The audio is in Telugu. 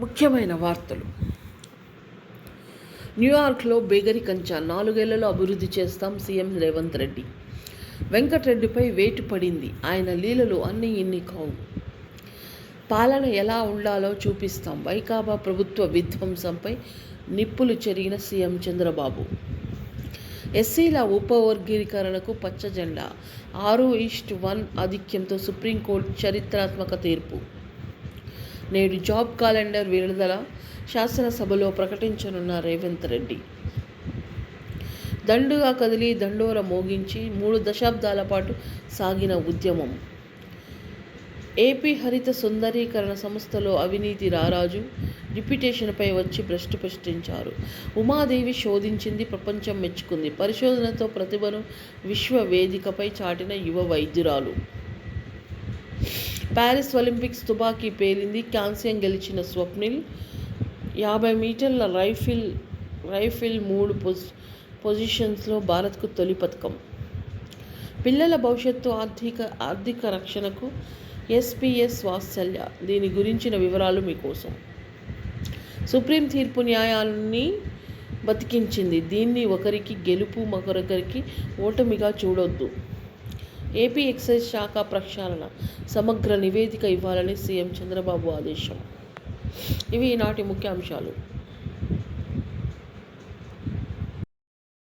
ముఖ్యమైన వార్తలు. న్యూయార్క్లో బేగరీ కంచా 4 ఏళ్లలో అభివృద్ధి చేస్తాం సీఎం రేవంత్ రెడ్డి. వెంకట్రెడ్డిపై వేటు పడింది. ఆయన లీలలు అన్నీ ఇన్ని కావు. పాలన ఎలా ఉండాలో చూపిస్తాం. వైకాపా ప్రభుత్వ విధ్వంసంపై నిప్పులు చెరిగిన సీఎం చంద్రబాబు. ఎస్సీల ఉపవర్గీకరణకు పచ్చజెండా. 6:1 ఆధిక్యంతో సుప్రీంకోర్టు చరిత్రాత్మక తీర్పు. నేడు జాబ్ క్యాలెండర్ విడుదల. శాసనసభలో ప్రకటించనున్న రేవంత్ రెడ్డి. దండుగా కదిలి దండోర మోగించి 3 దశాబ్దాల పాటు సాగిన ఉద్యమం. ఏపీ హరిత సుందరీకరణ సంస్థలో అవినీతి రారాజు. డిప్యూటేషన్పై వచ్చి భ్రష్టు పట్టించారు. ఉమాదేవి శోధించింది, ప్రపంచం మెచ్చుకుంది. పరిశోధనతో ప్రతిభను విశ్వవేదికపై చాటిన యువ వైద్యురాలు. ప్యారిస్ ఒలింపిక్స్ తుపాకీ పేలింది. కాంస్యం గెలిచిన స్వప్నిల్. 50 మీటర్ల రైఫిల్ 3 పొజిషన్స్లో భారత్కు తొలి పతకం. పిల్లల భవిష్యత్తు ఆర్థిక రక్షణకు ఎస్పీఎస్ వాత్సల్య. దీని గురించిన వివరాలు మీకోసం. సుప్రీం తీర్పు న్యాయాన్ని బతికించింది. దీన్ని ఒకరికి గెలుపు, మరొకరికి ఓటమిగా చూడొద్దు. ఏపీ ఎక్సైజ్ శాఖ ప్రక్షాళన. సమగ్ర నివేదిక ఇవ్వాలని సీఎం చంద్రబాబు ఆదేశం. ఇవి ఈనాటి ముఖ్యాంశాలు.